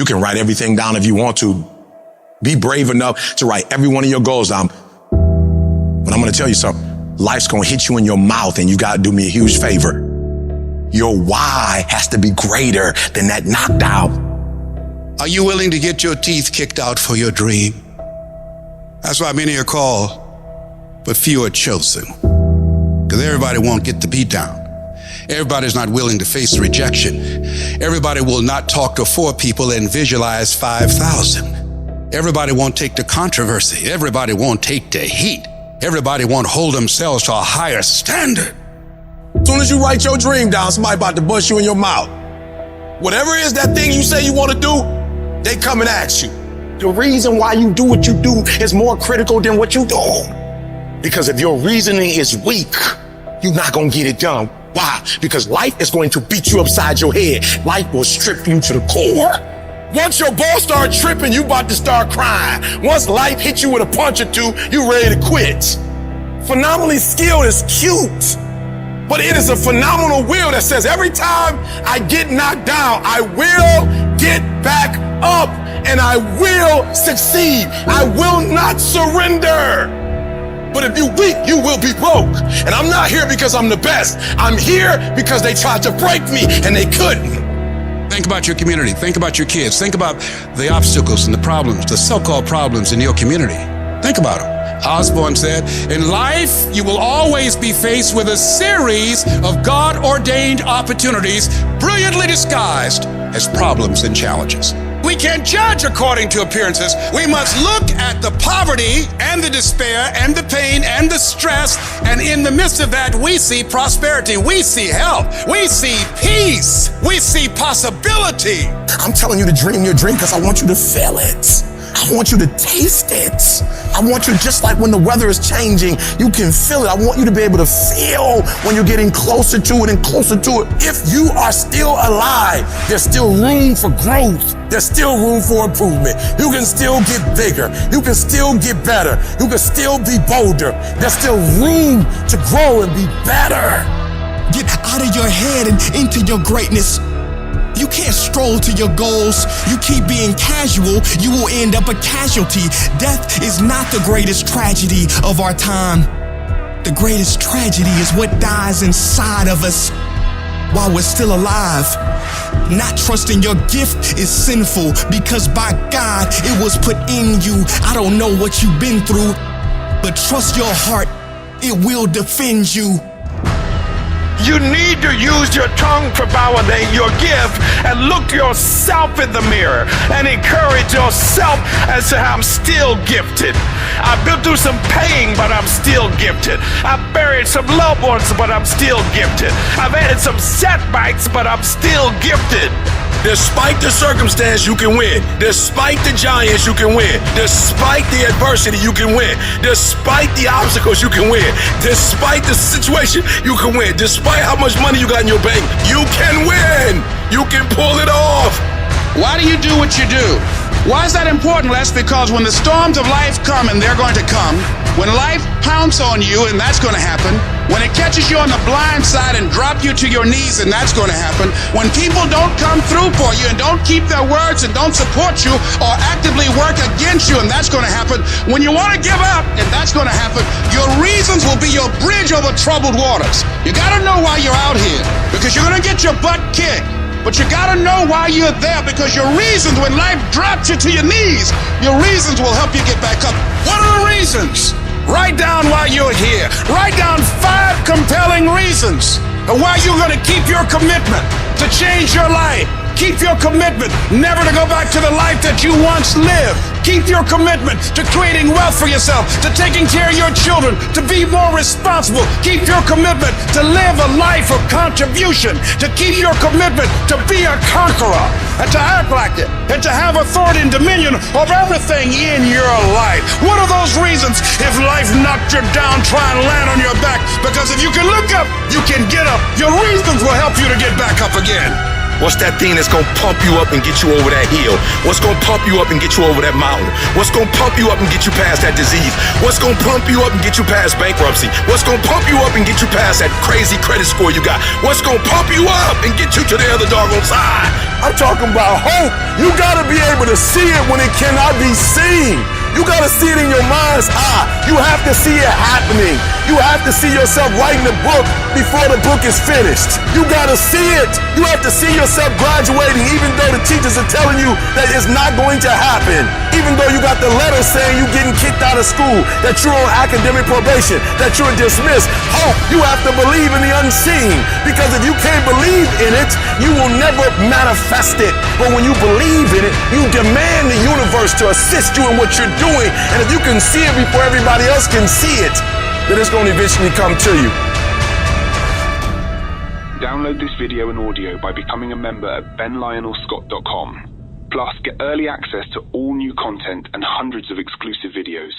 You can write everything down if you want to. Be brave enough to write every one of your goals down. But I'm going to tell you something. Life's going to hit you in your mouth, and you got to do me a huge favor. Your why has to be greater than that knocked out. Are you willing to get your teeth kicked out for your dream? That's why many are called, but few are chosen. Because everybody won't get the beat down. Everybody's not willing to face rejection. Everybody will not talk to 4 people and visualize 5,000. Everybody won't take the controversy. Everybody won't take the heat. Everybody won't hold themselves to a higher standard. As soon as you write your dream down, somebody about to bust you in your mouth. Whatever it is that thing you say you want to do, they coming at you. The reason why you do what you do is more critical than what you do. Because if your reasoning is weak, you're not going to get it done. Why? Because life is going to beat you upside your head. Life will strip you to the core. Once your ball start tripping, you about to start crying. Once life hits you with a punch or two, you ready to quit. Phenomenally skilled is cute, but it is a phenomenal will that says every time I get knocked down, I will get back up and I will succeed. I will not surrender. But if you're weak, you will be broke. And I'm not here because I'm the best. I'm here because they tried to break me and they couldn't. Think about your community. Think about your kids. Think about the obstacles and the problems, the so-called problems in your community. Think about them. Osborne said, in life, you will always be faced with a series of God-ordained opportunities brilliantly disguised as problems and challenges. We can't judge according to appearances. We must look at the poverty and the despair and the pain and the stress. And in the midst of that, we see prosperity. We see health. We see peace. We see possibility. I'm telling you to dream your dream because I want you to feel it. I want you to taste it. I want you, just like when the weather is changing, you can feel it. I want you to be able to feel when you're getting closer to it and closer to it. If you are still alive, there's still room for growth. There's still room for improvement. You can still get bigger. You can still get better. You can still be bolder. There's still room to grow and be better. Get out of your head and into your greatness. You can't stroll to your goals. You keep being casual, you will end up a casualty. Death is not the greatest tragedy of our time. The greatest tragedy is what dies inside of us while we're still alive. Not trusting your gift is sinful because by God, it was put in you. I don't know what you've been through, but trust your heart, it will defend you. You need to use your tongue for validating your gift and look yourself in the mirror and encourage yourself as to how I'm still gifted. I've been through some pain, but I'm still gifted. I've buried some loved ones, but I'm still gifted. I've had some setbacks, but I'm still gifted. Despite the circumstance, you can win. Despite the giants, you can win. Despite the adversity, you can win. Despite the obstacles, you can win. Despite the situation, you can win. Despite how much money you got in your bank, you can win. You can pull it off. Why do you do what you do? Why is that important, Les? Because when the storms of life come, and they're going to come, when life pounces on you, and that's going to happen, when it catches you on the blind side and drop you to your knees, and that's going to happen, when people don't come through for you and don't keep their words and don't support you or actively work against you, and that's going to happen, when you want to give up, and that's going to happen, your reasons will be your bridge over troubled waters. You got to know why you're out here, because you're going to get your butt kicked. But you gotta know why you're there, because your reasons, when life drops you to your knees, your reasons will help you get back up. What are the reasons? Write down why you're here. Write down 5 compelling reasons of why you're gonna keep your commitment to change your life. Keep your commitment never to go back to the life that you once lived. Keep your commitment to creating wealth for yourself, to taking care of your children, to be more responsible. Keep your commitment to live a life of contribution, to keep your commitment to be a conqueror, and to act like it, and to have authority and dominion over everything in your life. What are those reasons if life knocked you down, try and land on your back? Because if you can look up, you can get up. Your reasons will help you to get back up again. What's that thing that's gonna pump you up and get you over that hill? What's gonna pump you up and get you over that mountain? What's gonna pump you up and get you past that disease? What's gonna pump you up and get you past bankruptcy? What's gonna pump you up and get you past that crazy credit score you got? What's gonna pump you up and get you to the other doggone side? I'm talking about hope. You gotta be able to see it when it cannot be seen. You gotta see it in your mind's eye. You have to see it happening. You have to see yourself writing the book before the book is finished. You gotta see it. You have to see yourself graduating even though the teachers are telling you that it's not going to happen. Even though you got the letter saying you're getting kicked out of school, that you're on academic probation, that you're dismissed. Hope, you have to believe in the unseen. Because if you can't believe in it, you will never manifest it. But when you believe in it, you demand the universe to assist you in what you're doing. And if you can see it before everybody else can see it, then it's going to eventually come to you. Download this video and audio by becoming a member at benlionelscott.com. Plus, get early access to all new content and hundreds of exclusive videos.